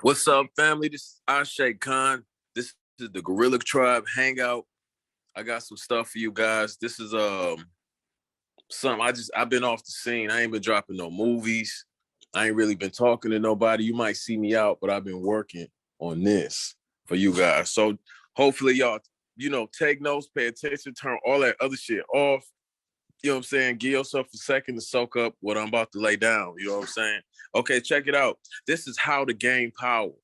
What's up, family? This is Ashay Khan. This is the Guerrilla Tribe Hangout. I got some stuff for you guys. This is something I've been off the scene. I ain't been dropping no movies. I ain't really been talking to nobody. You might see me out, but I've been working on this for you guys. So hopefully y'all, take notes, pay attention, turn all that other shit off. You know what I'm saying? Give yourself a second to soak up what I'm about to lay down. You know what I'm saying? Okay, check it out. This is how to gain power. You know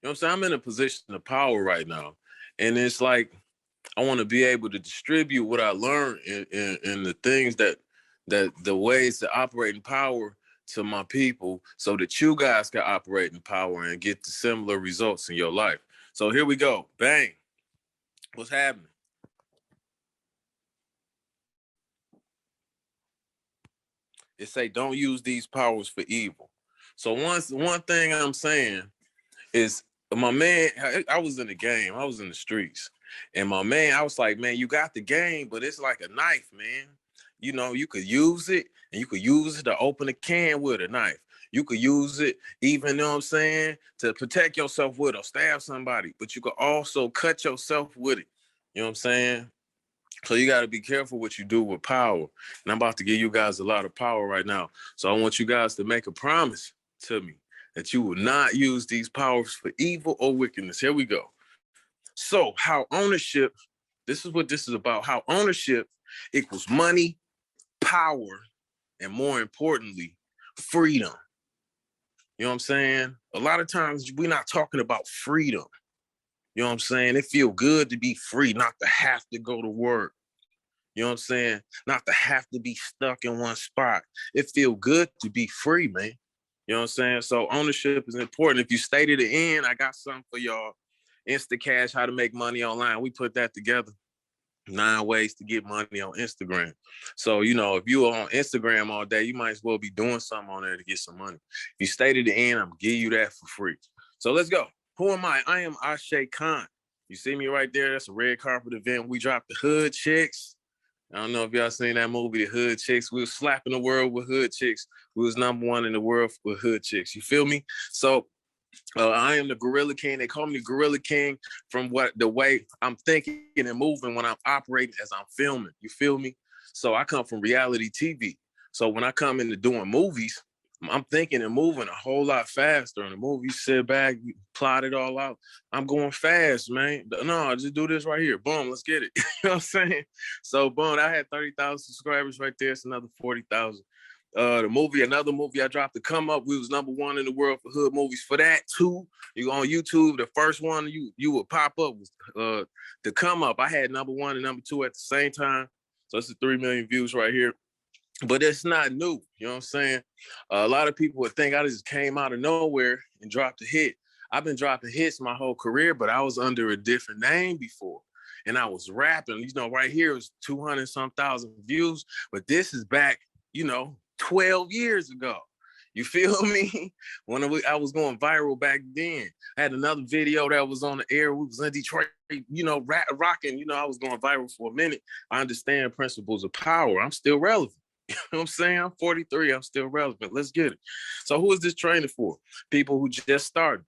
what I'm saying? I'm in a position of power right now. And it's like I want to be able to distribute what I learned in the things that the ways to operate in power to my people so that you guys can operate in power and get the similar results in your life. So here we go. Bang. What's happening? It say don't use these powers for evil. So one thing I'm saying is my man, I was in the game, I was in the streets. And my man, I was like, man, you got the game, but it's like a knife, man. You could use it and you could use it to open a can with a knife. You could use it even, you know what I'm saying, to protect yourself with or stab somebody, but you could also cut yourself with it. You know what I'm saying? So you got to be careful what you do with power. And I'm about to give you guys a lot of power right now. So I want you guys to make a promise to me that you will not use these powers for evil or wickedness. Here we go. So how ownership, this is what this is about. How ownership equals money, power, and more importantly, freedom. You know what I'm saying? A lot of times we're not talking about freedom. You know what I'm saying? It feels good to be free, not to have to go to work. You know what I'm saying? Not to have to be stuck in one spot. It feels good to be free, man. You know what I'm saying? So ownership is important. If you stay to the end, I got something for y'all. Instacash, how to make money online. We put that together. 9 ways to get money on Instagram. So, if you're on Instagram all day, you might as well be doing something on there to get some money. If you stay to the end, I'm giving you that for free. So let's go. Who am I? I am Ashay Khan. You see me right there? That's a red carpet event. We dropped the Hood Chicks. I don't know if y'all seen that movie, The Hood Chicks. We was slapping the world with Hood Chicks. We was #1 in the world with Hood Chicks. You feel me? So I am the Guerrilla King. They call me the Guerrilla King from the way I'm thinking and moving when I'm operating as I'm filming. You feel me? So I come from reality TV. So when I come into doing movies, I'm thinking and moving a whole lot faster. In the movie, sit back, you plot it all out. I'm going fast, man. No, just do this right here. Boom, let's get it. You know what I'm saying? So boom, I had 30,000 subscribers right there. It's another 40,000. Another movie I dropped, to Come Up. We was #1 in the world for hood movies. For that too, you on YouTube, the first one you would pop up was The Come Up. I had #1 and #2 at the same time. So it's 3 million views right here. But it's not new, you know what I'm saying? A lot of people would think I just came out of nowhere and dropped a hit. I've been dropping hits my whole career, but I was under a different name before. And I was rapping, right here was 200 some thousand views. But this is back, 12 years ago. You feel me? When I was going viral back then. I had another video that was on the air. We was in Detroit, rocking. I was going viral for a minute. I understand principles of power. I'm still relevant. You know what I'm saying? I'm 43. I'm still relevant. Let's get it. So who is this training for? People who just started.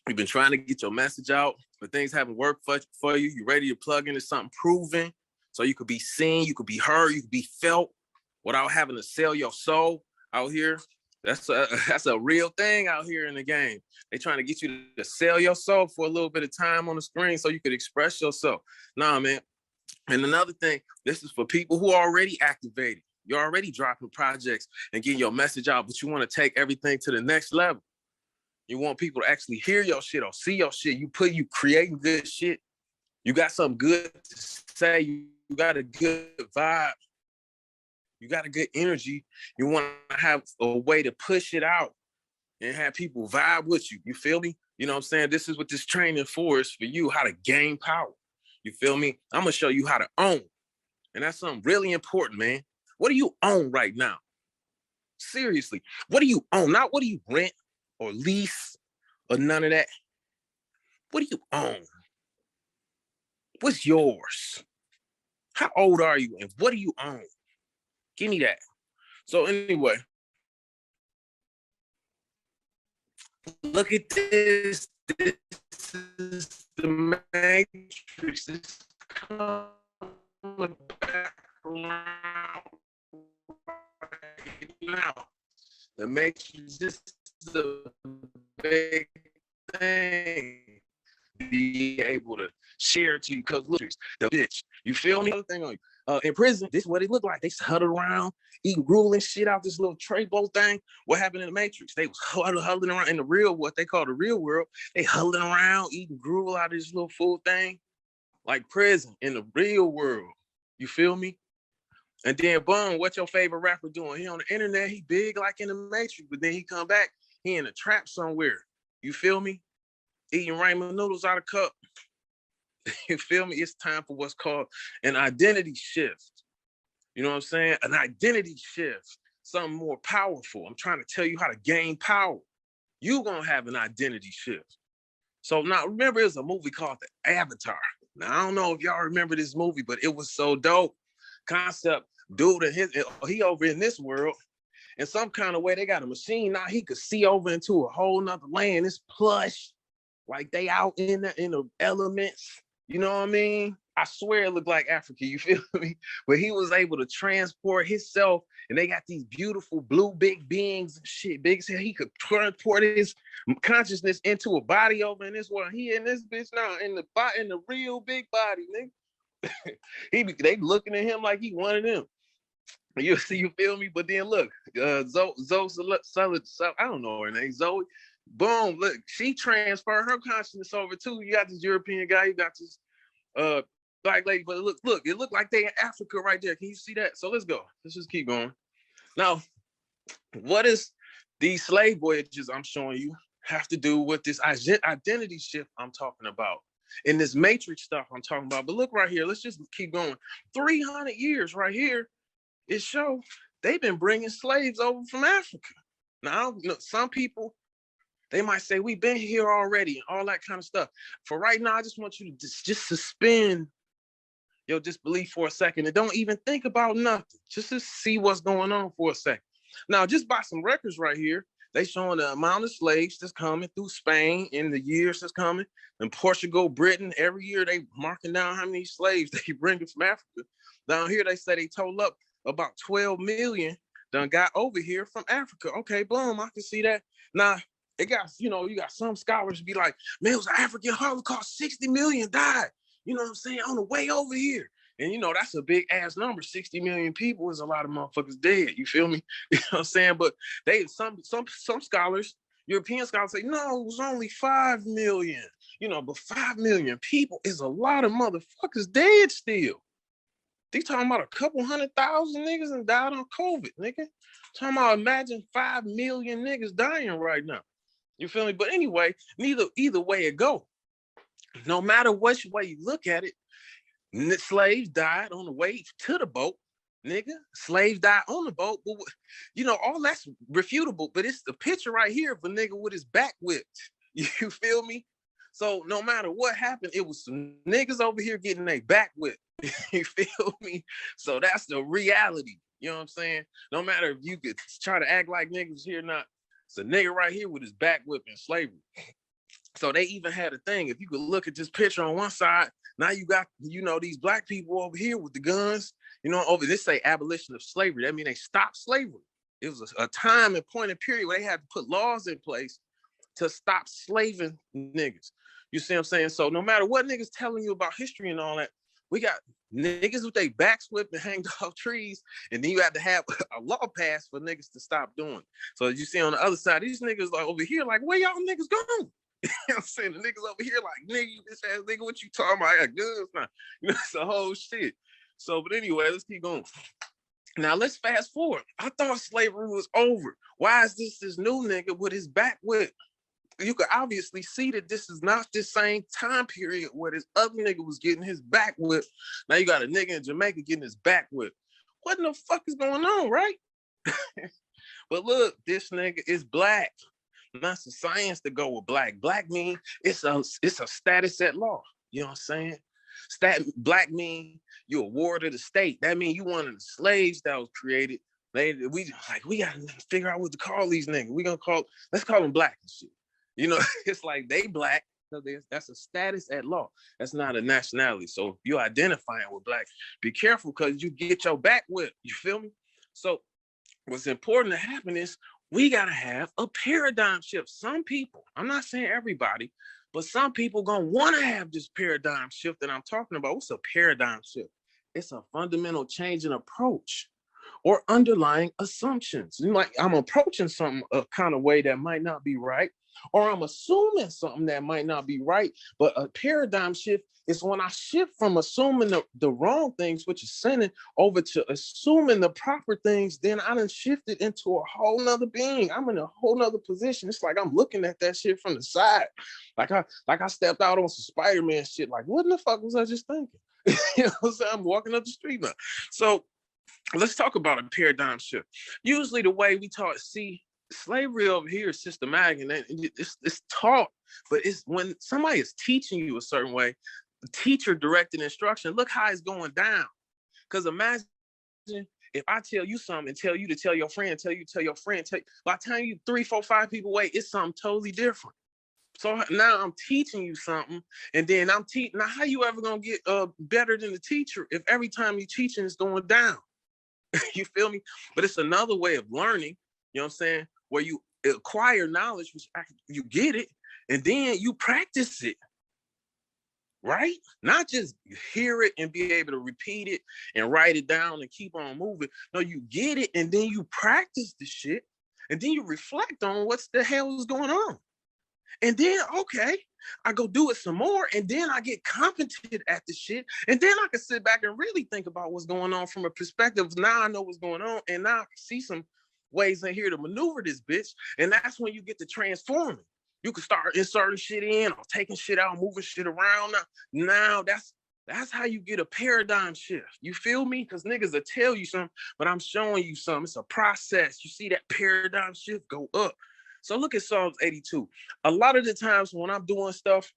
You've been trying to get your message out, but things haven't worked for you. You're ready to plug into something proven so you could be seen, you could be heard, you could be felt without having to sell your soul out here. That's a real thing out here in the game. They trying to get you to sell your soul for a little bit of time on the screen so you could express yourself. Nah, man. And another thing, this is for people who are already activated. You're already dropping projects and getting your message out, but you want to take everything to the next level. You want people to actually hear your shit or see your shit. You creating good shit. You got something good to say. You got a good vibe. You got a good energy. You want to have a way to push it out and have people vibe with you. You feel me? You know what I'm saying? This is what this training for is for you, how to gain power. You feel me? I'm going to show you how to own. And that's something really important, man. What do you own right now? Seriously, what do you own? Not what do you rent or lease or none of that. What do you own? What's yours? How old are you and what do you own? Give me that. So anyway, Look at this. This is the matrix. This coming back around right now. The matrix, this is the big thing. Be able to share it to you because look, the bitch. You feel me? Other thing on you. In prison, this is what it looked like. They huddled around, eating gruel and shit out this little tray bowl thing. What happened in the Matrix? They was huddling around in the real, what they call the real world. They huddling around, eating gruel out of this little food thing. Like prison in the real world. You feel me? And then boom, what your favorite rapper doing? He on the internet, he big like in the Matrix, but then he come back, he in a trap somewhere. You feel me? Eating ramen noodles out of cup. You feel me? It's time for what's called an identity shift. You know what I'm saying? An identity shift, something more powerful. I'm trying to tell you how to gain power. You're going to have an identity shift. So now remember, there's a movie called The Avatar. Now, I don't know if y'all remember this movie, but it was so dope. Concept, dude, and he over in this world. In some kind of way, they got a machine now. He could see over into a whole nother land. It's plush. Like they out in the elements, you know what I mean? I swear it looked like Africa, you feel me? But he was able to transport himself, and they got these beautiful blue big beings and shit. Big as hell. He could transport his consciousness into a body over in this world. He in this bitch now in the real big body, nigga. They looking at him like he one of them. You see, you feel me? But then look, Zoe, I don't know her name, Zoe. Boom, look, she transferred her consciousness over too. You got this European guy, you got this black lady, but look, it looked like they in Africa right there. Can you see that? So let's go. Let's just keep going. Now, what is these slave voyages I'm showing you have to do with this identity shift I'm talking about? In this matrix stuff I'm talking about. But look right here, let's just keep going. 300 years right here, it shows they've been bringing slaves over from Africa. Now, some people, they might say, we've been here already and all that kind of stuff. For right now, I just want you to just suspend your disbelief for a second and don't even think about nothing. Just to see what's going on for a second. Now, just by some records right here, they showing the amount of slaves that's coming through Spain in the years that's coming. And Portugal, Britain, every year they marking down how many slaves they bringing from Africa. Down here, they say they total up about 12 million done got over here from Africa. Okay, boom, I can see that. Now, it got, you got some scholars be like, man, it was an African Holocaust, 60 million died, you know what I'm saying, on the way over here. And, that's a big ass number. 60 million people is a lot of motherfuckers dead. You feel me? You know what I'm saying? But some scholars, European scholars say, no, it was only 5 million. But 5 million people is a lot of motherfuckers dead still. They talking about a couple 100,000 niggas and died on COVID, nigga. Talking about imagine 5 million niggas dying right now. You feel me? But anyway, either way it go. No matter which way you look at it, slaves died on the way to the boat, nigga. Slaves died on the boat. But, all that's refutable. But it's the picture right here of a nigga with his back whipped. You feel me? So no matter what happened, it was some niggas over here getting their back whipped. You feel me? So that's the reality. You know what I'm saying? No matter if you could try to act like niggas here or not, it's a nigga right here with his back whipping slavery. So they even had a thing. If you could look at this picture on one side, now you got, these black people over here with the guns, over this say abolition of slavery. That means they stopped slavery. It was a time and point and period where they had to put laws in place to stop slaving niggas. You see what I'm saying? So no matter what niggas telling you about history and all that, we got niggas with their backs whipped and hanged off trees, and then you have to have a law passed for niggas to stop doing it. So you see on the other side, these niggas like over here, like, where y'all niggas going? You know what I'm saying? The niggas over here like, nigga, you bitch ass nigga, what you talking about? I got guns now. It's the whole shit. So, but anyway, let's keep going. Now let's fast forward. I thought slavery was over. Why is this new nigga with his back whipped? You could obviously see that this is not the same time period where this other nigga was getting his back whipped. Now you got a nigga in Jamaica getting his back whipped. What in the fuck is going on, right? But look, this nigga is black. That's the science to go with black. Black mean it's a status at law. You know what I'm saying? Black mean you're a ward of the state. That means you one of the slaves that was created. We gotta figure out what to call these niggas. Let's call them black and shit. You know, it's like they black. So that's a status at law. That's not a nationality. So if you're identifying with black, be careful because you get your back whipped. You feel me? So what's important to happen is we got to have a paradigm shift. Some people, I'm not saying everybody, but some people going to want to have this paradigm shift that I'm talking about. What's a paradigm shift? It's a fundamental change in approach or underlying assumptions. Like I'm approaching something a kind of way that might not be right, or I'm assuming something that might not be right. But a paradigm shift is when I shift from assuming the wrong things, which is sinning, over to assuming the proper things. Then I done shifted into a whole nother being. I'm in a whole nother position. It's like I'm looking at that shit from the side. Like I stepped out on some Spider-Man shit. Like, what in the fuck was I just thinking? You know what I'm saying? I'm walking up the street now. So let's talk about a paradigm shift. Usually the way we taught, see, slavery over here is systematic and it's taught, but it's when somebody is teaching you a certain way, teacher directed instruction, look how it's going down. Because imagine if I tell you something and tell you to tell your friend, tell your friend, by the time you 3, 4, 5 people away, it's something totally different. So now I'm teaching you something, and then I'm teaching. Now, how you ever gonna get better than the teacher if every time you teaching is going down? You feel me? But it's another way of learning, you know what I'm saying, where you acquire knowledge, which you get it, and then you practice it, right? Not just hear it and be able to repeat it and write it down and keep on moving. No, you get it, and then you practice the shit, and then you reflect on what the hell is going on. And then, okay, I go do it some more, and then I get competent at the shit, and then I can sit back and really think about what's going on from a perspective. Now I know what's going on, and now I can see some ways in here to maneuver this bitch, and that's when you get to transforming. You can start inserting shit in or taking shit out, moving shit around. Now that's how you get a paradigm shift. You feel me? Because niggas will tell you something, but I'm showing you something. It's a process. You see that paradigm shift go up. So look at Psalms 82. A lot of the times when I'm doing stuff,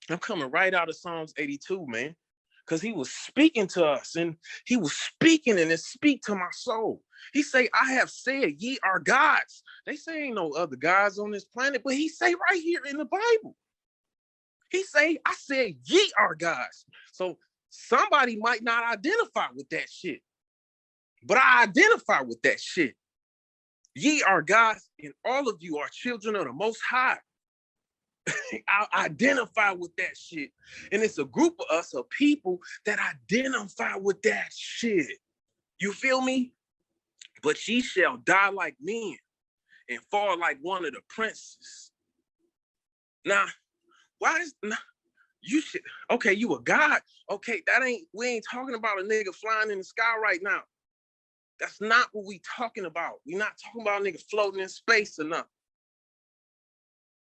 I'm coming right out of Psalms 82, man, because he was speaking to us, and he was speaking, and it speak to my soul. He say, I have said ye are gods. They say ain't no other gods on this planet, but he say right here in the Bible, he say, I said ye are gods. So somebody might not identify with that shit, but I identify with that shit. Ye are gods, and all of you are children of the Most High. I identify with that shit. And it's a group of us, of people that identify with that shit. You feel me? But ye shall die like men and fall like one of the princes. Now, why is you should okay, you a god? Okay, we ain't talking about a nigga flying in the sky right now. That's not what we talking about. We're not talking about a nigga floating in space or nothing.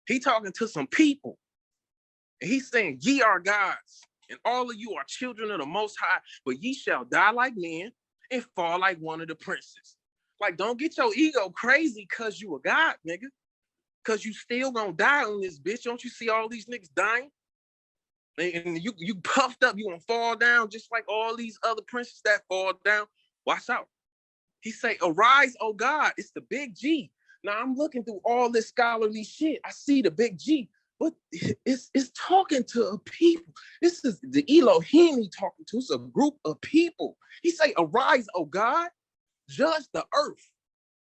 He talking to some people. And he's saying, ye are gods, and all of you are children of the Most High, but ye shall die like men and fall like one of the princes. Like, don't get your ego crazy because you a god, nigga. Because you still gonna die on this bitch. Don't you see all these niggas dying? And you puffed up, you gonna fall down just like all these other princes that fall down. Watch out. He say, arise, oh God. It's the big G. Now I'm looking through all this scholarly shit. I see the big G, but it's talking to a people. This is the Elohim he talking to. It's a group of people. He say, arise, oh God, judge the earth,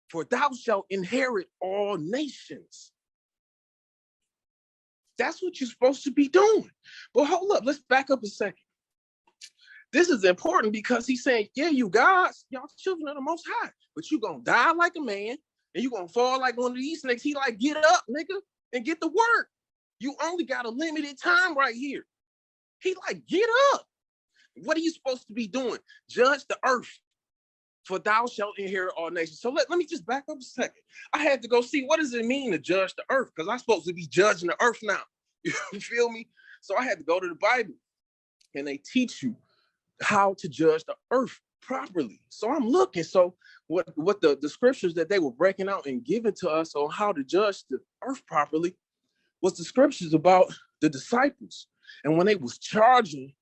for thou shalt inherit all nations. That's what you're supposed to be doing. But hold up, let's back up a second. This is important because he's saying, yeah, you guys, y'all children of the Most High, but you gonna die like a man and you gonna fall like one of these niggas. He like, get up, nigga, and get to work. You only got a limited time right here. He like, get up. What are you supposed to be doing? Judge the earth, for thou shalt inherit all nations. So let me just back up a second. I had to go see, what does it mean to judge the earth? Because I'm supposed to be judging the earth now. You feel me? So I had to go to the Bible, and they teach you how to judge the earth properly. So I'm looking. So what the scriptures that they were breaking out and giving to us on how to judge the earth properly was the scriptures about the disciples. And when they was charging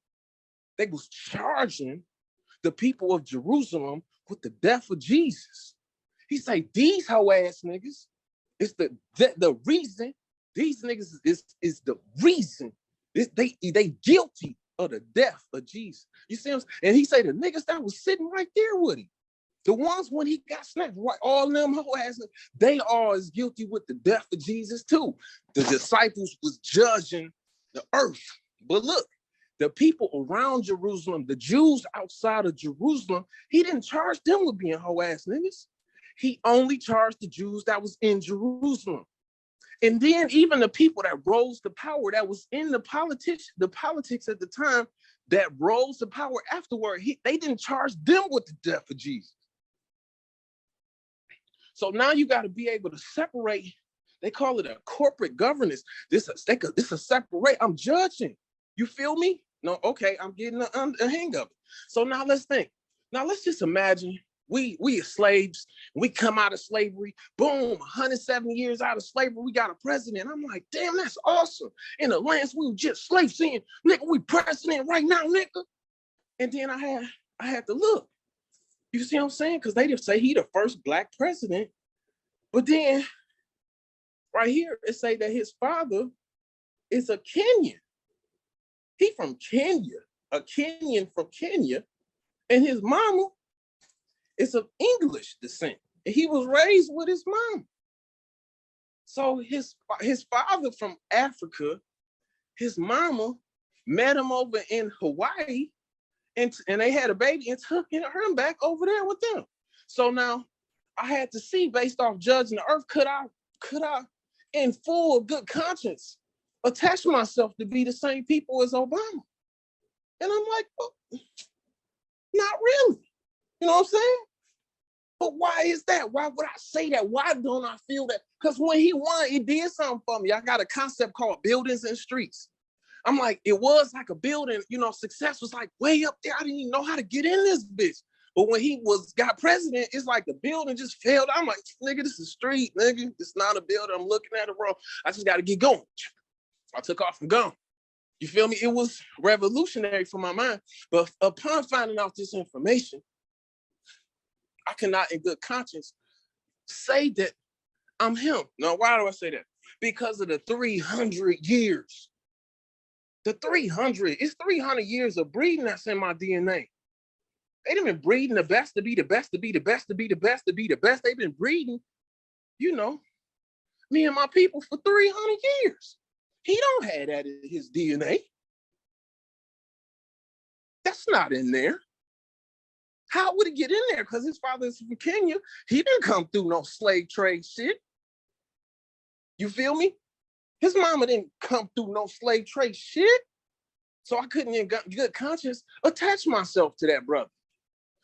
the people of Jerusalem with the death of Jesus. He say, these hoe ass niggas, it's the reason These niggas is the reason they guilty of the death of Jesus. You see what I'm saying? And he say the niggas that was sitting right there with him, the ones when he got snapped, right, all them whole ass, they are as guilty with the death of Jesus too. The disciples was judging the earth. But look, the people around Jerusalem, the Jews outside of Jerusalem, he didn't charge them with being whole ass niggas. He only charged the Jews that was in Jerusalem. And then even the people that rose to power, that was in the politics at the time, that rose to power afterward, they didn't charge them with the death of Jesus. So now you got to be able to separate. They call it a corporate governance. This is a separate. I'm judging. You feel me? No, okay, I'm getting a hang of it. So now let's think. Now let's just imagine we are slaves. We come out of slavery. Boom, 170 years out of slavery, we got a president. I'm like, damn, that's awesome. In the lands we were just slaves, saying, nigga, we president right now, nigga. And then I had to look. You see what I'm saying? Because they didn't say he the first black president. But then right here, it say that his father is a Kenyan. He from Kenya, a Kenyan from Kenya. And his mama is of English descent. And he was raised with his mom. So his father from Africa, his mama met him over in Hawaii, and they had a baby and took her back over there with them. So now I had to see, based off judging the earth, could I in full good conscience attach myself to be the same people as Obama? And I'm like, well, not really. You know what I'm saying? But why is that? Why would I say that? Why don't I feel that? Because when he won, it did something for me. I got a concept called buildings and streets. I'm like, it was like a building, success was like way up there. I didn't even know how to get in this bitch. But when he got president, it's like the building just failed. I'm like, nigga, this is a street, nigga. It's not a building. I'm looking at it wrong. I just got to get going. I took off and gone. You feel me? It was revolutionary for my mind. But upon finding out this information, I cannot in good conscience say that I'm him. Now, why do I say that? Because of the 300 years. It's 300 years of breeding that's in my DNA. They've been breeding the best to be the best, to be the best, to be the best, to be the best. They've been breeding, me and my people for 300 years. He don't have that in his DNA. That's not in there. How would it get in there? Because his father is from Kenya. He didn't come through no slave trade shit. You feel me? His mama didn't come through no slave trade shit. So I couldn't in good conscience attach myself to that brother.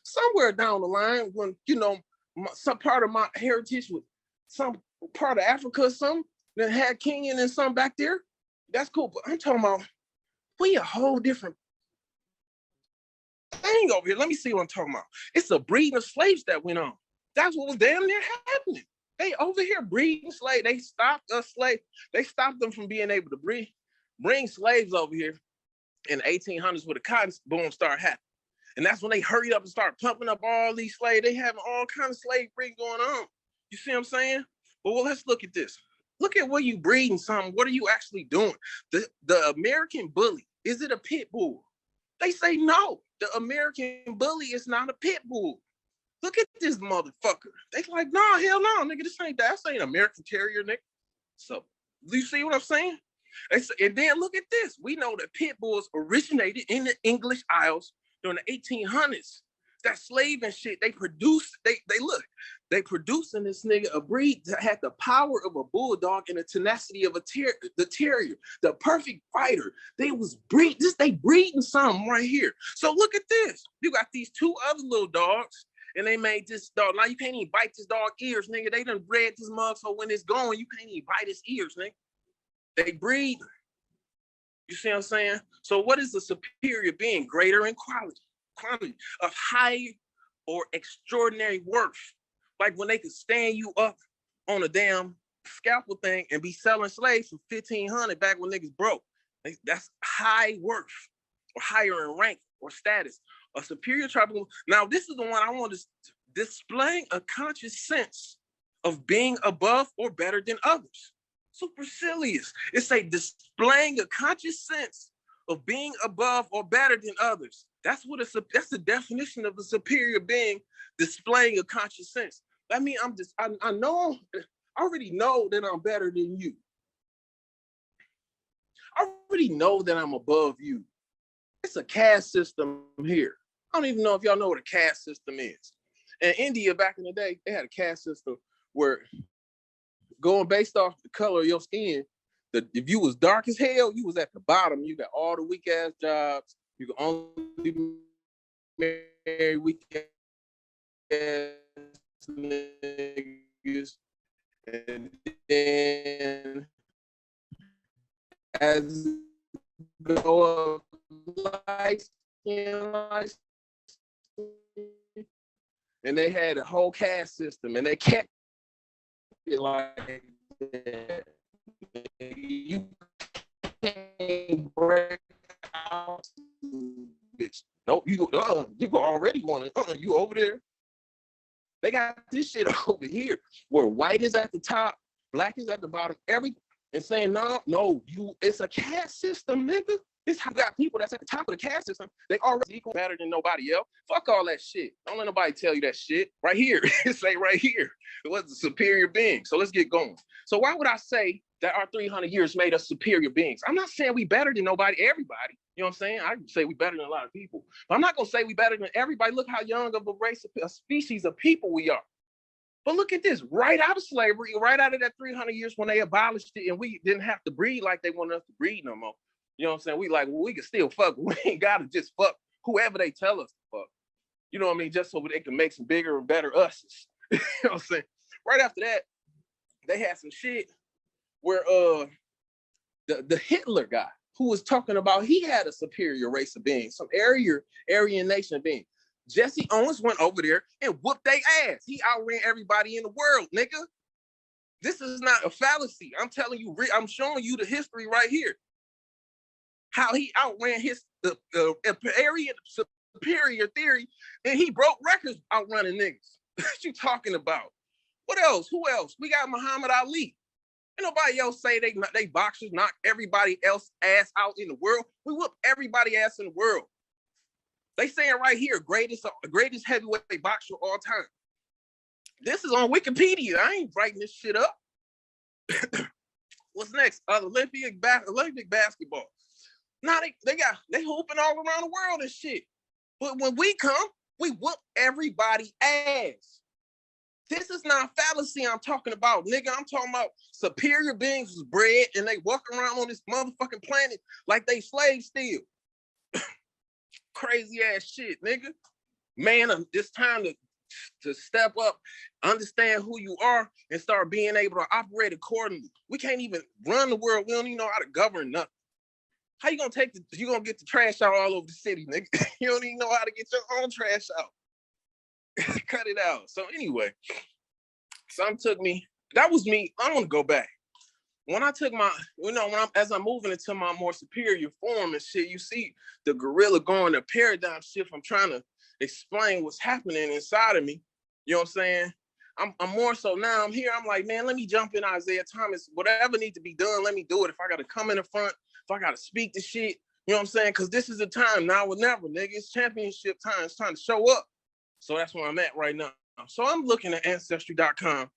Somewhere down the line, when, some part of my heritage with some part of Africa or something that had Kenyan and some back there, that's cool. But I'm talking about, we a whole different thing over here. Let me see what I'm talking about. It's a breeding of slaves that went on. That's what was damn near happening. They over here breeding slaves. They stopped us slaves. They stopped them from being able to bring slaves over here in the 1800s when the cotton boom started happening. And that's when they hurried up and started pumping up all these slaves. They having all kinds of slave breeding going on. You see what I'm saying? Well, let's look at this. Look at where you breeding something. What are you actually doing? The American bully, is it a pit bull? They say no. The American bully is not a pit bull. Look at this motherfucker. They like, no, hell no, nigga, this ain't American Terrier, nigga. So, do you see what I'm saying? And then look at this. We know that pit bulls originated in the English Isles during the 1800s. That slave and shit, they producing this nigga a breed that had the power of a bulldog and the tenacity of the terrier, the perfect fighter. They breeding something right here. So look at this. You got these two other little dogs, and they made this dog. Now you can't even bite this dog ears, nigga. They done bred this mug, so when it's going, you can't even bite his ears, nigga. They breed. You see what I'm saying? So what is the superior being? Greater in quantity of high or extraordinary worth. Like when they could stand you up on a damn scalpel thing and be selling slaves for $1,500 back when niggas broke. That's high worth or higher in rank or status. A superior tribal. Now, this is the one I want to display a conscious sense of being above or better than others. Supercilious. It's a displaying a conscious sense of being above or better than others. That's the definition of a superior being, displaying a conscious sense. I mean, I already know that I'm better than you. I already know that I'm above you. It's a caste system here. I don't even know if y'all know what a caste system is. In India, back in the day, they had a caste system where, going based off the color of your skin, if you was dark as hell, you was at the bottom. You got all the weak ass jobs. You could only marry weak ass niggas. And then as go up light skin, and they had a whole caste system, and they kept it like that. You can't break out, bitch. Nope, you already want it. You over there. They got this shit over here where white is at the top, black is at the bottom, and saying, no, it's a caste system, nigga. It's how you got people that's at the top of the caste system. They already equal, better than nobody else. Fuck all that shit. Don't let nobody tell you that shit. Right here. It's like right here. It was a superior being. So let's get going. So why would I say that our 300 years made us superior beings? I'm not saying we better than everybody. You know what I'm saying? I can say we better than a lot of people. But I'm not going to say we better than everybody. Look how young of a race, a species of people we are. But look at this, right out of slavery, right out of that 300 years when they abolished it and we didn't have to breed like they wanted us to breed no more. You know what I'm saying? We like, well, we can still fuck. We ain't got to just fuck whoever they tell us to fuck. You know what I mean? Just so they can make some bigger and better us's. You know what I'm saying? Right after that, they had some shit where the Hitler guy who was talking about he had a superior race of beings, some Aryan nation of beings. Jesse Owens went over there and whooped their ass. He outran everybody in the world, nigga. This is not a fallacy. I'm telling you, I'm showing you the history right here. How he outran the Aryan superior theory, and he broke records outrunning niggas. What you talking about? What else? Who else? We got Muhammad Ali. Ain't nobody else say they boxers knock everybody else ass out in the world. We whoop everybody ass in the world. They saying right here, greatest heavyweight boxer of all time. This is on Wikipedia. I ain't writing this shit up. What's next? Olympic basketball. Now they hooping all around the world and shit. But when we come, we whoop everybody ass. This is not fallacy I'm talking about, nigga. I'm talking about superior beings was bred and they walk around on this motherfucking planet like they slaves still. Crazy ass shit, nigga. Man, it's time to step up, understand who you are, and start being able to operate accordingly. We can't even run the world. We don't even know how to govern nothing. How you gonna get the trash out all over the city, nigga? You don't even know how to get your own trash out. Cut it out. So anyway, that was me. I want to go back. When I took as I'm moving into my more superior form and shit, you see the gorilla going to paradigm shift. I'm trying to explain what's happening inside of me. You know what I'm saying? I'm more so now I'm here. I'm like, man, let me jump in Isaiah Thomas. Whatever needs to be done, let me do it. If I got to come in the front, if I got to speak the shit, you know what I'm saying? Because this is the time now or never, nigga. It's championship time. It's time to show up. So that's where I'm at right now. So I'm looking at Ancestry.com.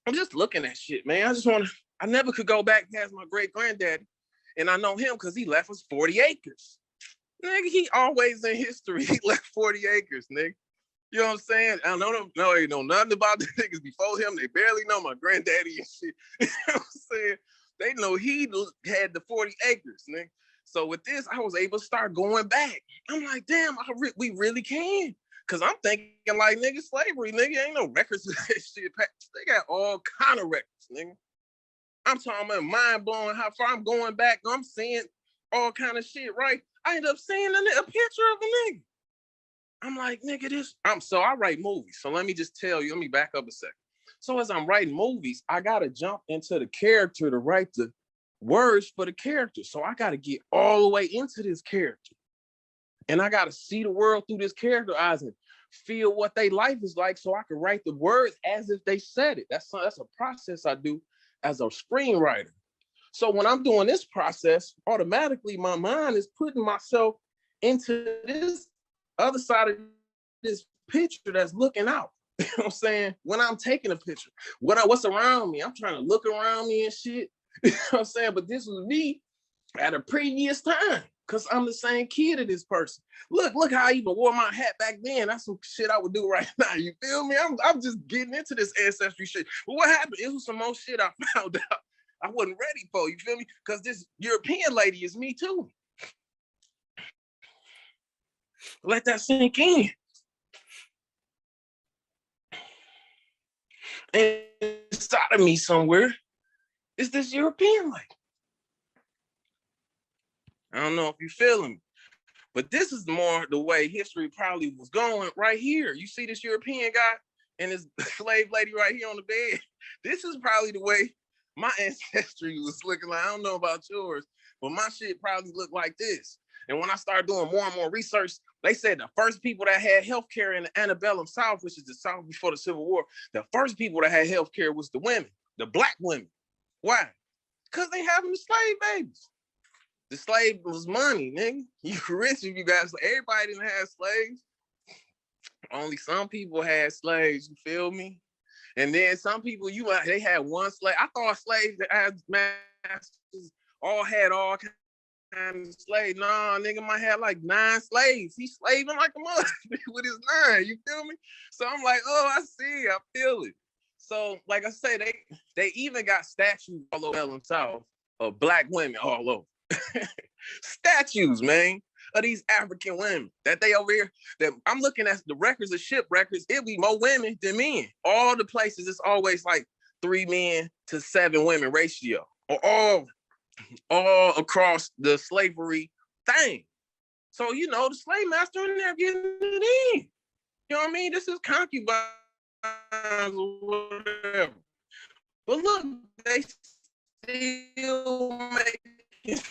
I'm just looking at shit, man. I never could go back past my great granddaddy. And I know him because he left us 40 acres. Nigga, he always in history. He left 40 acres, nigga. You know what I'm saying? I don't know, they know nothing about the niggas before him. They barely know my granddaddy and shit. You know what I'm saying? They know he had the 40 acres, nigga. So with this, I was able to start going back. I'm like, damn, we really can. Because I'm thinking like, nigga, slavery, nigga, ain't no records of that shit. They got all kind of records, nigga. I'm talking about mind-blowing how far I'm going back. I'm seeing all kind of shit, right? I end up seeing a picture of a nigga. I'm like, nigga, so I write movies. So let me just tell you, let me back up a second. So as I'm writing movies, I got to jump into the character to write the words for the character. So I got to get all the way into this character. And I got to see the world through this character eyes and feel what their life is like so I can write the words as if they said it. That's a process I do as a screenwriter. So when I'm doing this process, automatically my mind is putting myself into this other side of this picture that's looking out. You know what I'm saying? When I'm taking a picture, what's around me, I'm trying to look around me and shit. You know what I'm saying? But this was me at a previous time, because I'm the same kid of this person. Look how I even wore my hat back then. That's some shit I would do right now. You feel me? I'm just getting into this ancestry shit. But what happened? It was some more shit I found out I wasn't ready for. You feel me? Because this European lady is me too. Let that sink in. And inside of me somewhere is this European lady. I don't know if you feeling me, but this is more the way history probably was going right here. You see this European guy and this slave lady right here on the bed. This is probably the way my ancestry was looking like. I don't know about yours, but my shit probably looked like this. And when I started doing more and more research, they said the first people that had healthcare in the antebellum South, which is the South before the Civil War, the first people that had healthcare was the women, the Black women. Why? Because they having the slave babies. The slave was money, nigga. You rich if you got, everybody didn't have slaves. Only some people had slaves, you feel me? And then some people, they had one slave. I thought slaves that had masters all had all kinds of slaves. Nah, nigga might have like 9 slaves. He's slaving like a mother with his 9, you feel me? So I'm like, oh, I see, I feel it. So, like I say, they even got statues all over the South of Black women all over. Statues, man, of these African women that they over here. That I'm looking at the records of ship records. It'll be more women than men. All the places, it's always like 3 men to 7 women ratio, or all across the slavery thing. So you know the slave master in there getting it in. You know what I mean? This is concubines or whatever. But look, they still making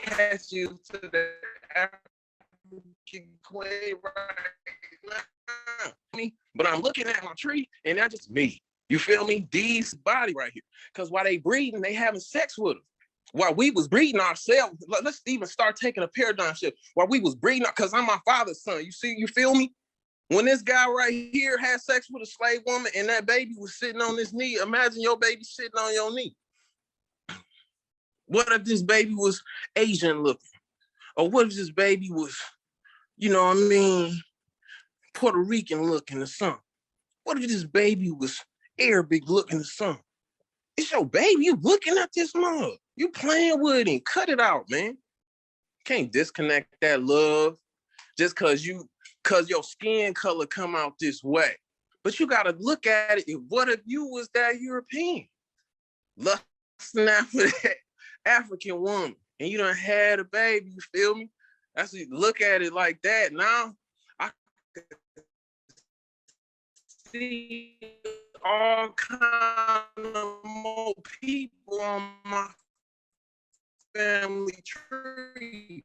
pass you to the African queen right now. But I'm looking at my tree and that's just me. You feel me? These body right here. Because while they breeding, they having sex with them. While we was breeding ourselves, let's even start taking a paradigm shift. While we was breeding, because I'm my father's son. You see, you feel me? When this guy right here had sex with a slave woman and that baby was sitting on his knee, imagine your baby sitting on your knee. What if this baby was Asian looking? Or what if this baby was, you know what I mean, Puerto Rican looking or something? What if this baby was Arabic looking or something? It's your baby. You looking at this mother. You playing with it. Cut it out, man. Can't disconnect that love just because your skin color come out this way. But you got to look at it. What if you was that European? Lusting after that African woman and you done had a baby, you feel me? That's look at it like that. Now I see all kind of more people on my family tree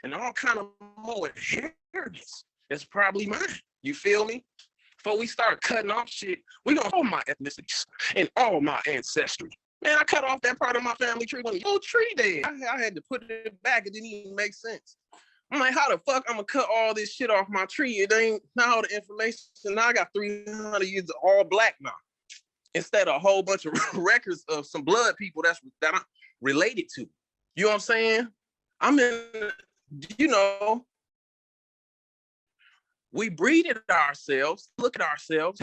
and all kind of more inheritance. That's probably mine. You feel me? Before we start cutting off shit, we gonna all my ethnicities and all my ancestry. Man, I cut off that part of my family tree when the whole tree dead. I had to put it back. It didn't even make sense. I'm like, how the fuck I'm gonna cut all this shit off my tree? It ain't now all the information. Now I got 300 years of all Black now. Instead of a whole bunch of records of some blood people that I'm related to. You know what I'm saying? I'm in, you know, we breeded ourselves, look at ourselves.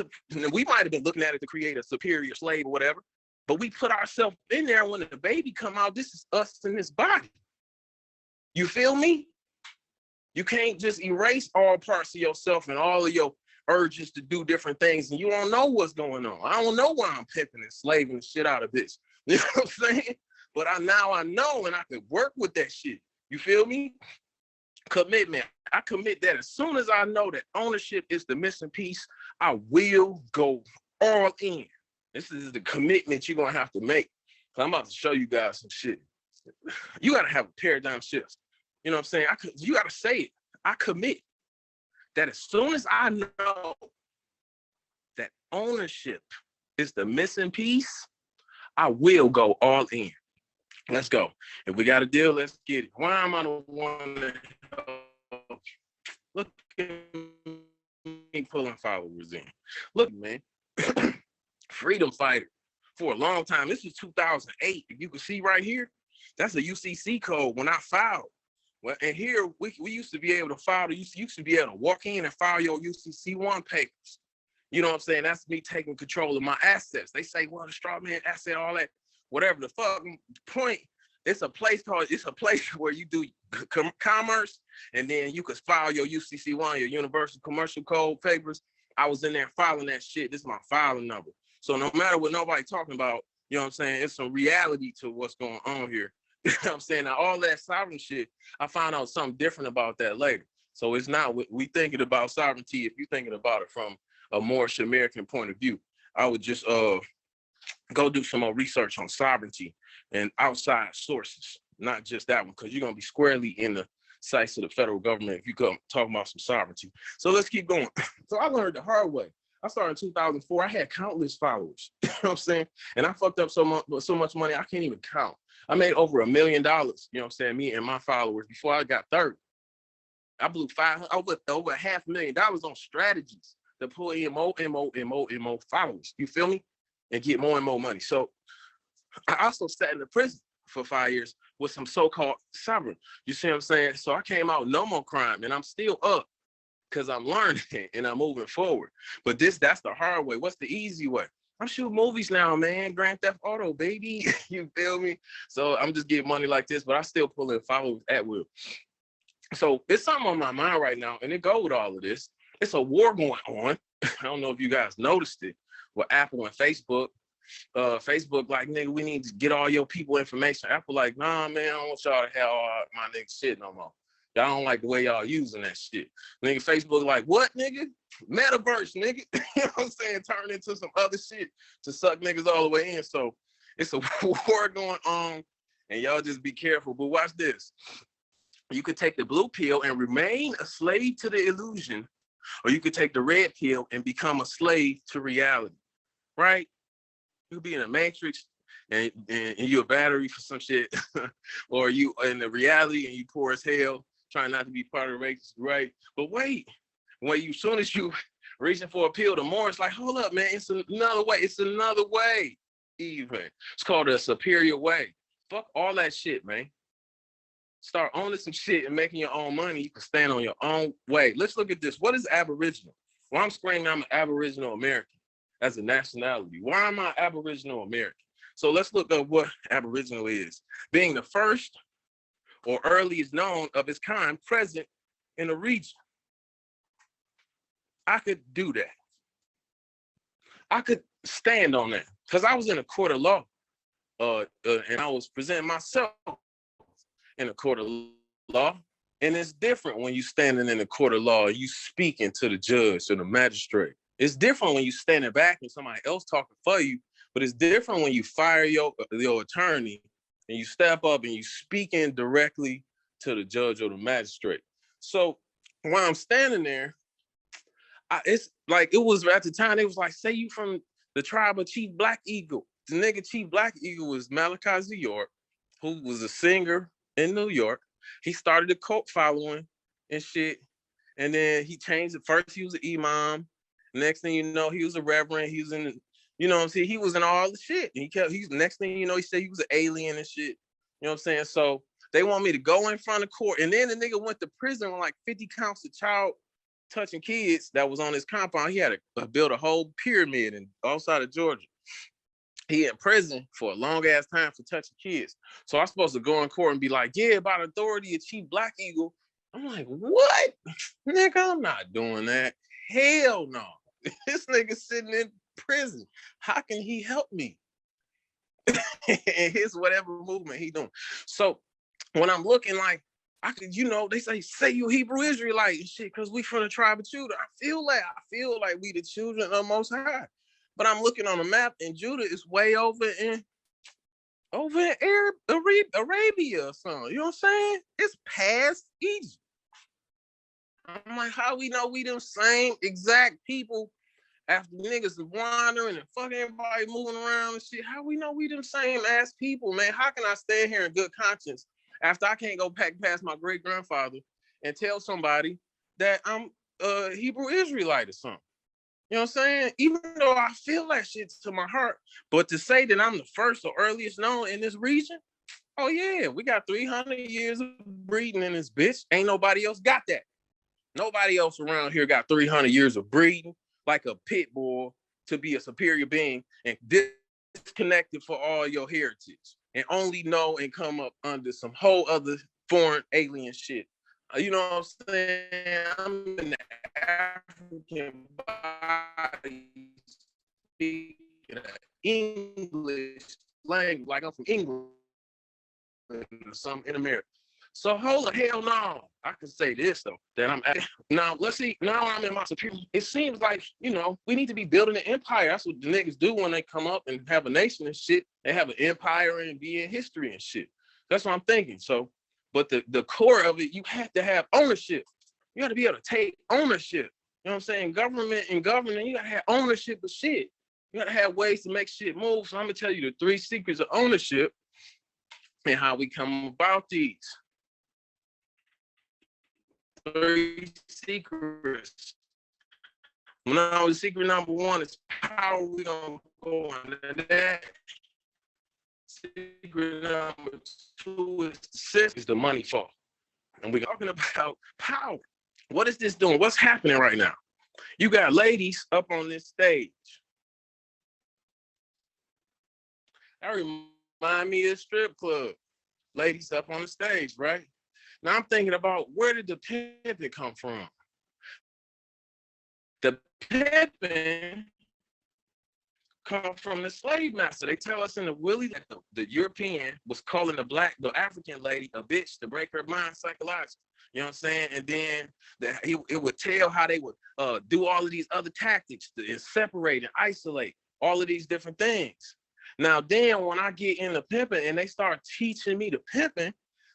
We might have been looking at it to create a superior slave or whatever, but we put ourselves in there. When the baby come out, this is us in this body. You feel me? You can't just erase all parts of yourself and all of your urges to do different things, and you don't know what's going on. I don't know why I'm pimping and slaving the shit out of this. You know what I'm saying? But I know, and I can work with that shit. You feel me? Commitment. I commit that as soon as I know that ownership is the missing piece, I will go all in. This is the commitment you're gonna have to make. I'm about to show you guys some shit. You gotta have a paradigm shift. You know what I'm saying? You gotta say it. I commit that as soon as I know that ownership is the missing piece, I will go all in. Let's go. If we got a deal, let's get it. Why am I the one that look at me pulling followers in? Look, man, freedom fighter for a long time. This is 2008. If you can see right here, that's a UCC code when I filed. Well, and here we used to be able to file. You used to be able to walk in and file your UCC1 papers. You know what I'm saying? That's me taking control of my assets. They say, well, the straw man asset, all that, whatever the fuck point. It's a place where you do commerce, and then you could file your UCC1, your Universal Commercial Code papers. I was in there filing that shit. This is my filing number. So no matter what nobody talking about, you know what I'm saying? It's some reality to what's going on here. You know what I'm saying? Now, all that sovereign shit, I found out something different about that later. So it's not, we thinking about sovereignty, if you're thinking about it from a Moorish American point of view, I would just go do some more research on sovereignty and outside sources, not just that one, because you're going to be squarely in the sights of the federal government if you come talking about some sovereignty. So let's keep going. So I learned the hard way. I started in 2004. I had countless followers. You know what I'm saying? And I fucked up so much money, I can't even count. I made over $1 million, you know what I'm saying, me and my followers before I got 30. I blew over $500,000 on strategies to pull in more followers. You feel me? And get more and more money. So I also sat in the prison for 5 years with some so-called sovereign. You see what I'm saying? So I came out no more crime, and I'm still up because I'm learning and I'm moving forward. But that's the hard way. What's the easy way? I'm shooting movies now, man. Grand Theft Auto, baby. You feel me? So I'm just getting money like this, but I still pull in followers at will. So it's something on my mind right now, and it goes with all of this. It's a war going on. I don't know if you guys noticed it with Apple and Facebook. Facebook like, nigga, we need to get all your people information. Apple like, nah, man, I don't want y'all to have all my nigga shit no more. Y'all don't like the way y'all using that shit. Nigga, Facebook like, what, nigga? Metaverse, nigga. You know what I'm saying? Turn into some other shit to suck niggas all the way in. So it's a war going on, and y'all just be careful. But watch this. You could take the blue pill and remain a slave to the illusion, or you could take the red pill and become a slave to reality, right? You could be in a matrix and you're a battery for some shit, or you in the reality and you poor as hell, trying not to be part of the matrix, right? But wait, as soon as you reaching for a pill, the more it's like, hold up, man, it's another way. It's another way, even. It's called a superior way. Fuck all that shit, man. Start owning some shit and making your own money. You can stand on your own way. Let's look at this. What is Aboriginal? Well, I'm screaming I'm an Aboriginal American as a nationality. Why am I Aboriginal American? So let's look up what Aboriginal is. Being the first or earliest known of its kind present in a region. I could do that. I could stand on that because I was in a court of law and I was presenting myself in a court of law. And it's different when you standing in a court of law, you speaking to the judge or the magistrate. It's different when you standing back and somebody else talking for you, but it's different when you fire your attorney and you step up and you speaking directly to the judge or the magistrate. So while I'm standing there, it's like, it was at the time, it was like, say you from the tribe of Chief Black Eagle. The nigga Chief Black Eagle was Malachi Z. York, who was a singer in New York. He started a cult following and shit. And then he changed it. First, he was an imam. Next thing you know, he was a reverend. He was in, you know what I'm saying? He was in all the shit. And next thing you know, he said he was an alien and shit. You know what I'm saying? So they want me to go in front of court. And then the nigga went to prison on like 50 counts of child touching kids that was on his compound. He had to build a whole pyramid outside of Georgia. He in prison for a long ass time for touching kids. So I'm supposed to go in court and be like, yeah, by the authority of Chief Black Eagle. I'm like, what? Nigga, I'm not doing that. Hell no. This nigga sitting in prison. How can he help me? And his whatever movement he doing. So when I'm looking like, I could, you know, they say you Hebrew Israelite and shit, because we from the tribe of Judah. I feel like we the children of the Most High. But I'm looking on the map, and Judah is way over in Arabia or something. You know what I'm saying? It's past Egypt. I'm like, how we know we them same exact people after niggas is wandering and fucking everybody moving around and shit, how we know we them same ass people, man? How can I stand here in good conscience after I can't go back past my great grandfather and tell somebody that I'm a Hebrew Israelite or something? You know what I'm saying? Even though I feel that shit to my heart, but to say that I'm the first or earliest known in this region, oh yeah, we got 300 years of breeding in this bitch. Ain't nobody else got that. Nobody else around here got 300 years of breeding like a pit bull to be a superior being and disconnected for all your heritage and only know and come up under some whole other foreign alien shit. You know what I'm saying? I'm in the African body speaking English language, like I'm from England or something in America. So hold the hell no. I can say this though, that I'm now let's see, now I'm in my superior. It seems like, you know, we need to be building an empire. That's what the niggas do when they come up and have a nation and shit. They have an empire and be in history and shit. That's what I'm thinking. So, but the core of it, you have to have ownership. You got to be able to take ownership. You know what I'm saying? Government and governing, you got to have ownership of shit. You got to have ways to make shit move. So I'm going to tell you the 3 secrets of ownership and how we come about these. 3 secrets. Now, secret number 1 is power. We're going to go into that. Secret number 2 is the money fall. And we're talking about power. What is this doing? What's happening right now? You got ladies up on this stage. That remind me of a strip club. Ladies up on the stage, right? Now I'm thinking about, where did the pimping come from? The pimping come from the slave master. They tell us in the Willie that the European was calling the African lady a bitch to break her mind psychologically. You know what I'm saying? And then it would tell how they would do all of these other tactics to separate and isolate all of these different things. Now, then when I get into pimping and they start teaching me the pimping,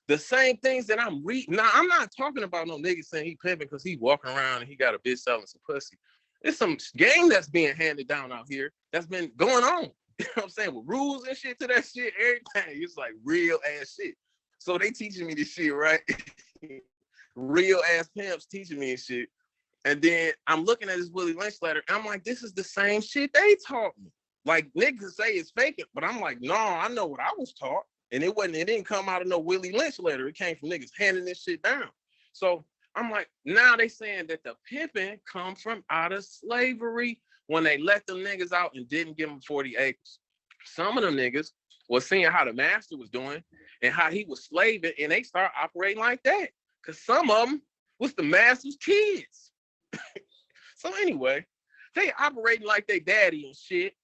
the same things that I'm reading. Now, I'm not talking about no nigga saying he pimping because he walking around and he got a bitch selling some pussy. It's some game that's being handed down out here that's been going on. You know what I'm saying? With rules and shit to that shit, everything. It's like real ass shit. So they teaching me this shit, right? Real ass pimps teaching me and shit. And then I'm looking at this Willie Lynch letter, and I'm like, this is the same shit they taught me. Like, niggas say it's fake, but I'm like, no, I know what I was taught. And it didn't come out of no Willie Lynch letter. It came from niggas handing this shit down. So I'm like, now they saying that the pimping come from out of slavery when they let them niggas out and didn't give them 40 acres. Some of them niggas was seeing how the master was doing and how he was slaving, and they start operating like that. Because some of them was the master's kids. So anyway, they operating like they daddy and shit.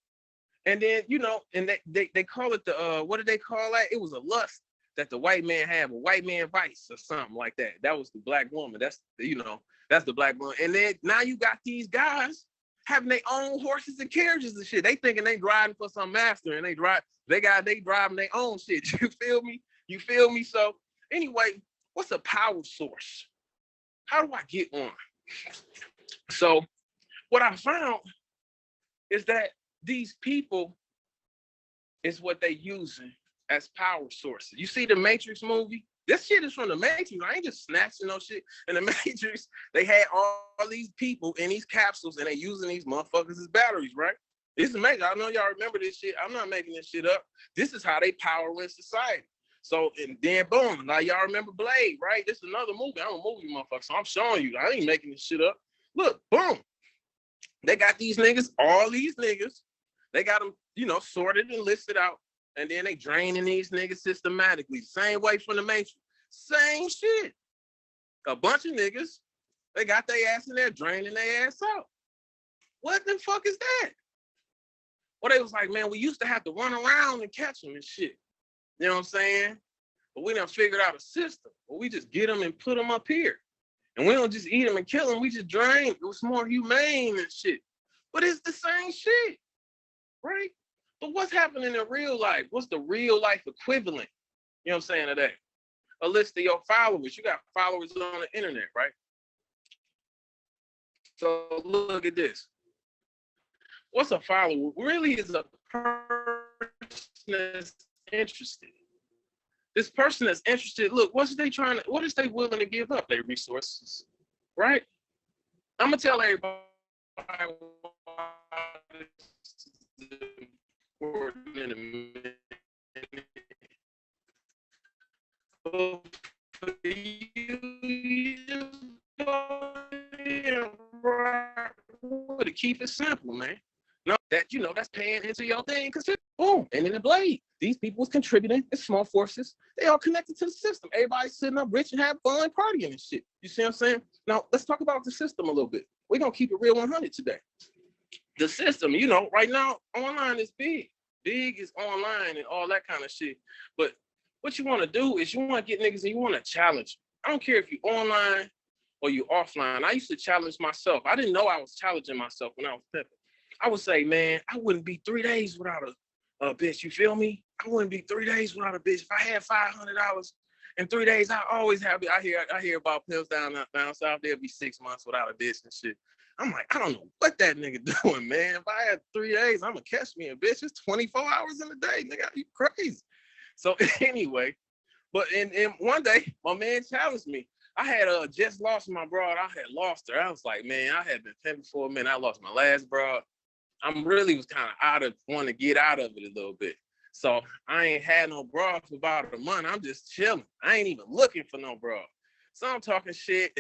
And then, you know, and they call it what did they call that? It was a lust that the white man had, a white man vice or something like that. That was the black woman. That's, you know, that's the black woman. And then now you got these guys having their own horses and carriages and shit. They thinking they driving for some master, and they driving their own shit. You feel me? You feel me? So anyway, what's a power source? How do I get one? So what I found is that these people is what they using as power sources. You see the Matrix movie? This shit is from the Matrix. I ain't just snatching no shit. In the Matrix, they had all these people in these capsules, and they using these motherfuckers as batteries, right? This is amazing. I know y'all remember this shit. I'm not making this shit up. This is how they power in society. So, and then boom, now y'all remember Blade, right? This is another movie. I'm a movie motherfucker, so I'm showing you. I ain't making this shit up. Look, boom. They got these niggas, all these niggas. They got them, you know, sorted and listed out. And then they draining these niggas systematically. Same way from the Matrix. Same shit. A bunch of niggas, they got their ass in there draining their ass out. What the fuck is that? Well, they was like, man, we used to have to run around and catch them and shit. You know what I'm saying? But we done figured out a system where we just get them and put them up here. And we don't just eat them and kill them. We just drain. It was more humane and shit. But it's the same shit, right? But what's happening in real life? What's the real life equivalent? You know what I'm saying today? A list of your followers. You got followers on the internet, right? So look at this. What's a follower? Really is a person that's interested. This person that's interested, look, what is they willing to give up? Their resources, right? I'm gonna tell everybody why this is important in a minute. For you to keep it simple, man. No, that's paying into your thing. Cause boom, and in the blade, these people was contributing. It's small forces. They all connected to the system. Everybody's sitting up rich and have fun, partying and shit. You see what I'm saying? Now let's talk about the system a little bit. We're gonna keep it real 100 today. The system, right now, online is big. Big is online and all that kind of shit. But what you want to do is you want to get niggas and you want to challenge. I don't care if you're online or you offline. I used to challenge myself. I didn't know I was challenging myself when I was pimping. I would say, man, I wouldn't be 3 days without a bitch. You feel me? I wouldn't be 3 days without a bitch. If I had $500 in 3 days, I always have it. I hear about pimps down south. They'll be 6 months without a bitch and shit. I'm like, I don't know what that nigga doing, man. If I had 3 days, I'm gonna catch me a bitch. It's 24 hours in a day, nigga. You crazy. So anyway, but in one day, my man challenged me. I had just lost my broad. I had lost her. I was like, man, I had been pimping for a minute. I lost my last broad. I'm really was kind of wanting to get out of it a little bit. So I ain't had no broad for about a month. I'm just chilling. I ain't even looking for no broad. So I'm talking shit.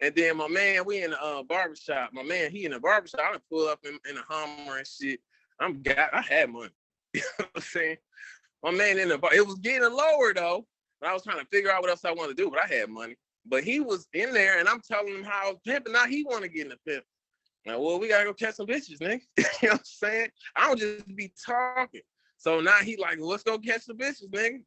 And then my man, we in the barbershop. My man, he in the barbershop. I done pull up in a Hummer and shit. I had money. You know what I'm saying? My man in the bar, it was getting lower though. But I was trying to figure out what else I wanted to do, but I had money. But he was in there and I'm telling him how I was pimping. Now he want to get in the pimp. Like, well, we gotta go catch some bitches, nigga. You know what I'm saying? I don't just be talking. So now he like, let's go catch some bitches, nigga.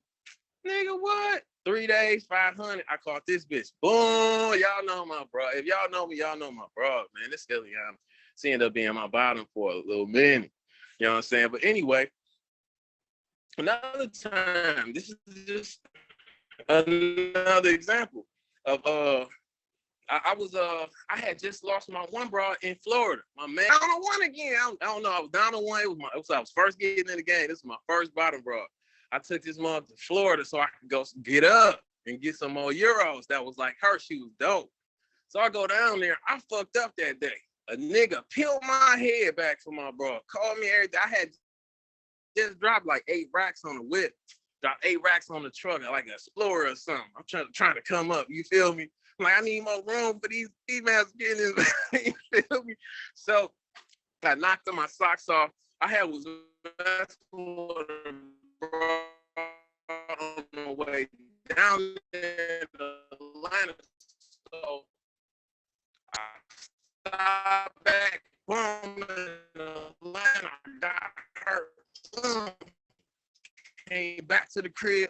Nigga, what? 3 days, 500. I caught this bitch. Boom. Y'all know my bro. If y'all know me, y'all know my bro, man. This Eliana. She ended up being my bottom for a little minute. You know what I'm saying? But anyway, another time, this is just another example of I had just lost my one bro in Florida. My man, I don't won again. I don't know. I was down to one. I was first getting in the game. This was my first bottom bro. I took this mother to Florida so I could go get up and get some more euros. That was like her. She was dope. So I go down there. I fucked up that day. A nigga peeled my head back for my bro. Called me everything. I had just dropped like 8 racks on the whip. Dropped 8 racks on the truck, like an Explorer or something. I'm trying to come up. You feel me? I'm like, I need more room for these females getting in. You feel me? So I knocked my socks off. I was messing with her on the way down there to Atlanta. So I stopped back, boom, in Atlanta. I got hurt. Came back to the crib,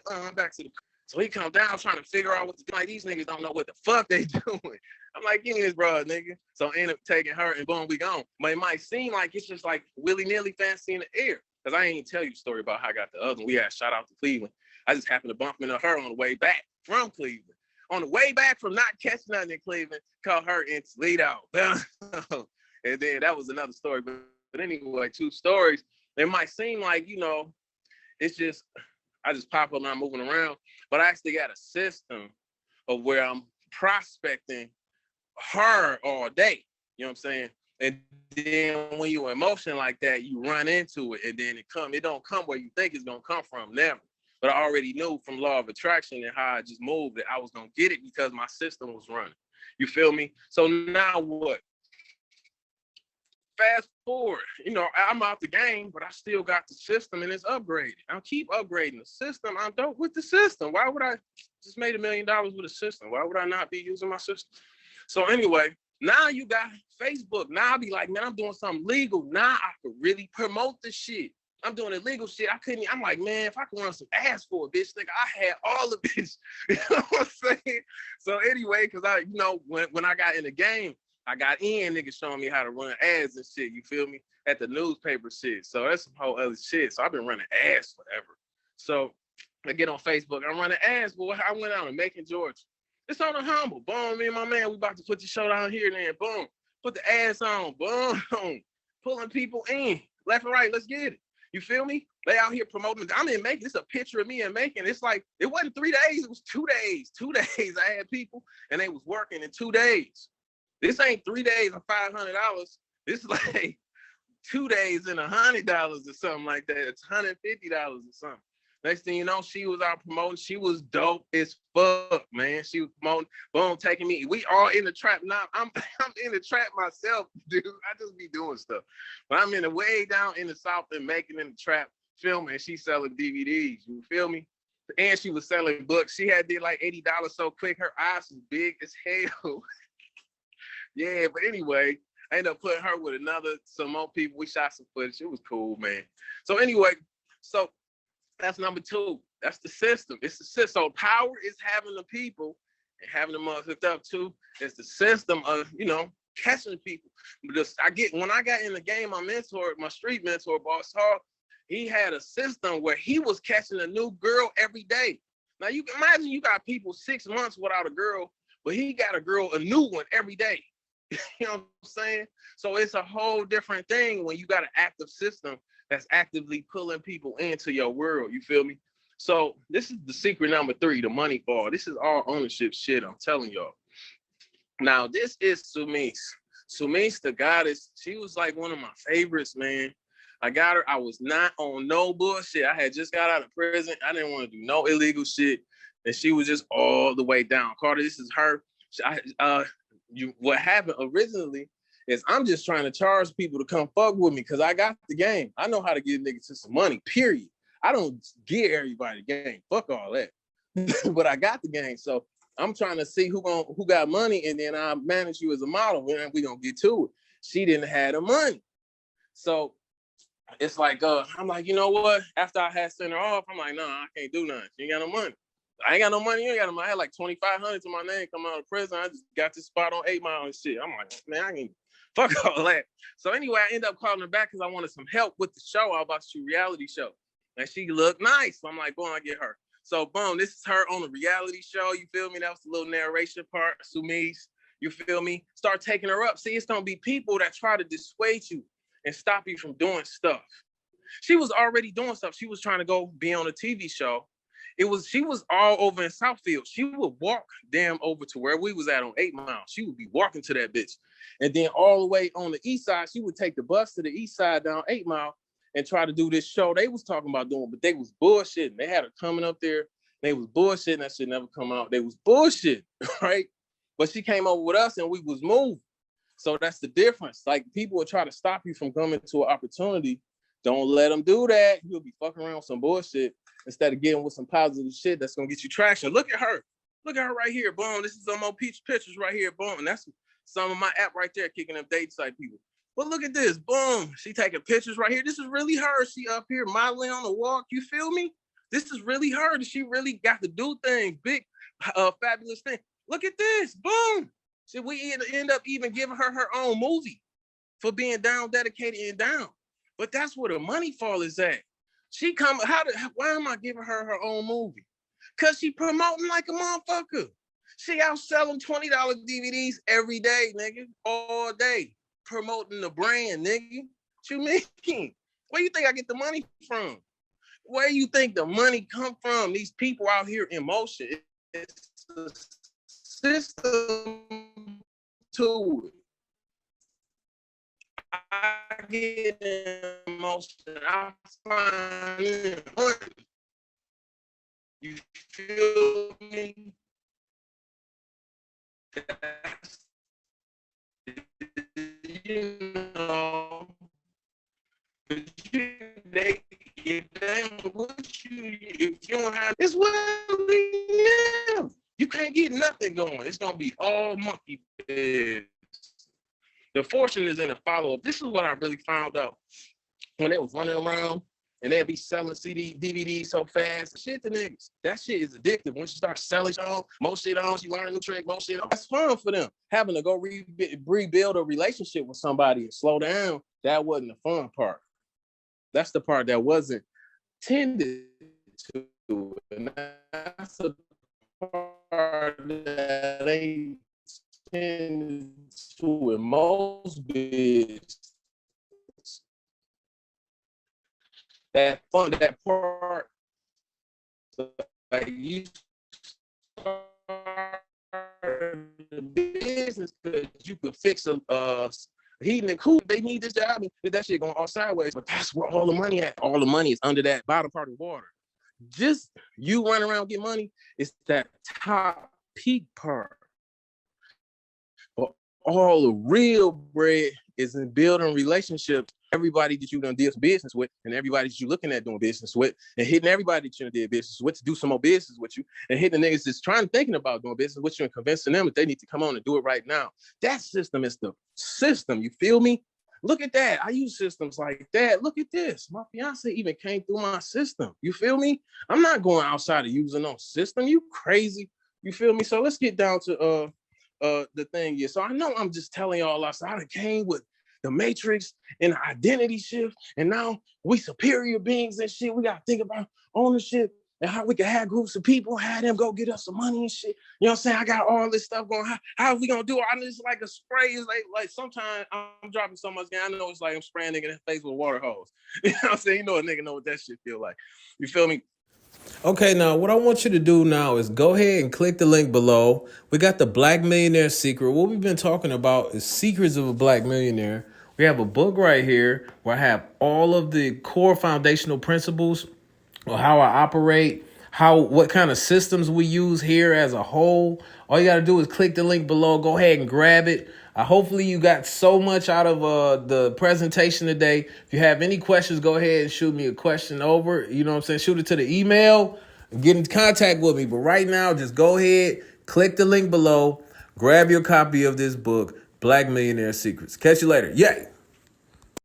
So he come down trying to figure out what to do. Like, these niggas don't know what the fuck they doing. I'm like, give me this broad, nigga. So I end up taking her and boom, we gone. But it might seem like it's just like willy-nilly fancy in the air. Because I ain't tell you the story about how I got the other one. We had shot out to Cleveland. I just happened to bump into her on the way back from Cleveland. On the way back from not catching nothing in Cleveland, caught her in Toledo. And then that was another story. But anyway, 2 stories. It might seem like, it's just, I just pop up and I'm moving around. But I actually got a system of where I'm prospecting her all day. You know what I'm saying? And then when you're in motion like that, you run into it, and then it don't come where you think it's gonna come from, never. But I already knew from law of attraction and how I just moved that I was gonna get it because my system was running. You feel me? So now what? Fast forward, I'm out the game, but I still got the system and it's upgraded. I'll keep upgrading the system. I'm dope with the system. Why would I just made $1 million with a system? Why would I not be using my system? So anyway, now you got Facebook. Now I'll be like, man, I'm doing something legal. Now I could really promote the shit. I'm doing illegal shit. I'm like, man, if I could run some ads for a bitch, nigga, I had all of this. You know what I'm saying? So anyway, because when I got in the game, I got niggas showing me how to run ads and shit. You feel me? At the newspaper shit. So that's some whole other shit. So I've been running ads forever. So I get on Facebook. I'm running ads, boy. I went out to Macon, Georgia. It's on the humble. Boom, me and my man, we about to put the show down here and then boom. Put the ads on. Boom. pulling people in left and right. Let's get it. You feel me? They out here promoting. I'm in Macon. It's a picture of me in Macon. It's like, it wasn't 3 days. It was 2 days. 2 days. I had people and they was working in 2 days. This ain't 3 days and $500. This is like 2 days and $100 or something like that. It's $150 or something. Next thing you know, she was out promoting. She was dope as fuck, man. She was promoting, boom, taking me. We all in the trap now. I'm in the trap myself, dude. I just be doing stuff. But I'm in the way down in the South and making in the trap, filming. She's selling DVDs. You feel me? And she was selling books. She had did like $80 so quick. Her eyes was big as hell. Yeah, but anyway, I ended up putting her with some more people. We shot some footage. It was cool, man. So anyway, so that's number 2. That's the system. It's the system. So power is having the people and having them hooked up too. It's the system of, catching people. Because when I got in the game, my street mentor, Boss Hall, he had a system where he was catching a new girl every day. Now you can imagine you got people 6 months without a girl, but he got a new one every day. You know what I'm saying? So it's a whole different thing when you got an active system that's actively pulling people into your world. You feel me? So this is the secret number 3, the money fall. This is all ownership shit, I'm telling y'all. Now, this is Sumise. Sumise, the goddess, she was like one of my favorites, man. I got her. I was not on no bullshit. I had just got out of prison. I didn't want to do no illegal shit. And she was just all the way down. Carter, this is her. What happened originally is I'm just trying to charge people to come fuck with me because I got the game. I know how to give niggas some money, period. I don't give everybody the game. Fuck all that. But I got the game. So I'm trying to see who got money, and then I manage you as a model, and we gonna get to it. She didn't have the money. So it's like, I'm like, you know what? After I had sent her off, I'm like, no, I can't do nothing. She ain't got no money. I ain't got no money. You ain't got no money. I had like 2,500 to my name coming out of prison. I just got this spot on 8 Mile and shit. I'm like, man, I ain't fuck all that. So anyway, I ended up calling her back because I wanted some help with the show. I was about to shoot a reality show. And she looked nice. So I'm like, boom, I get her. So boom, this is her on a reality show. You feel me? That was the little narration part. Sumise, you feel me? Start taking her up. See, it's going to be people that try to dissuade you and stop you from doing stuff. She was already doing stuff. She was trying to go be on a TV show. She was all over in Southfield. She would walk over to where we was at on 8 Mile. She would be walking to that bitch. And then all the way on the east side, she would take the bus to the east side down 8 Mile and try to do this show they was talking about doing, but they was bullshitting. They had her coming up there. They was bullshitting. That shit never come out. They was bullshit, right? But she came over with us and we was moving. So that's the difference. Like, people will try to stop you from coming to an opportunity. Don't let them do that. You'll be fucking around with some bullshit instead of getting with some positive shit that's gonna get you traction. Look at her. Look at her right here. Boom. This is some more pictures right here. Boom. And that's some of my app right there, kicking them date site people. But look at this. Boom. She taking pictures right here. This is really her. She up here modeling on the walk. You feel me? This is really her. She really got to do things. Big, fabulous thing. Look at this. Boom. So we end up even giving her own movie for being down, dedicated, and down. But that's where the money fall is at. Why am I giving her own movie? Because she promoting like a motherfucker. She out selling $20 DVDs every day, nigga, all day, promoting the brand, nigga. What you mean? Where you think I get the money from? Where you think the money come from? These people out here in motion. It's a system to it. I get in motion. I find it. You feel me? You know, if you don't have, it's what we live. You can't get nothing going. It's gonna be all monkey business. The fortune is in the follow-up. This is what I really found out when they was running around and they'd be selling DVDs so fast. Shit to niggas. That shit is addictive. Once you start selling more shit on, you learn a new trick, more shit on. That's fun for them. Having to go rebuild a relationship with somebody and slow down, that wasn't the fun part. That's the part that wasn't tended to. And that's the part that they tend to in most business. that fun, that part, like you start the business because you could fix a heating and cooling. They need this job, and that shit going all sideways. But that's where all the money at. All the money is under that bottom part of the water. Just you run around get money. It's that top peak part. But all the real bread is in building relationships. Everybody that you done did business with, and everybody that you looking at doing business with, and hitting everybody that you done did business with to do some more business with you, and hitting the niggas that's thinking about doing business with you and convincing them that they need to come on and do it right now. That system is the system. You feel me? Look at that. I use systems like that. Look at this. My fiance even came through my system. You feel me? I'm not going outside of using no system. You crazy? You feel me? So let's get down to the thing is. So I know I'm just telling y'all I came with the matrix and the identity shift, and now we superior beings and shit. We gotta think about ownership and how we can have groups of people, have them go get us some money and shit. You know what I'm saying? I got all this stuff going. How are we gonna do it? I know it's like a spray. It's like sometimes I'm dropping so much gas. I know it's like I'm spraying nigga in the face with a water hose. You know what I'm saying? You know a nigga know what that shit feel like. You feel me? Okay, now what I want you to do now is go ahead and click the link below. We got the Black Millionaire Secret. What we've been talking about is secrets of a black millionaire. We have a book right here where I have all of the core foundational principles of how I operate, what kind of systems we use here as a whole. All you got to do is click the link below. Go ahead and grab it. Hopefully you got so much out of the presentation today. If you have any questions, go ahead and shoot me a question over. You know what I'm saying? Shoot it to the email and get in contact with me. But right now, just go ahead, click the link below, grab your copy of this book, Black Millionaire Secrets. Catch you later. Yay!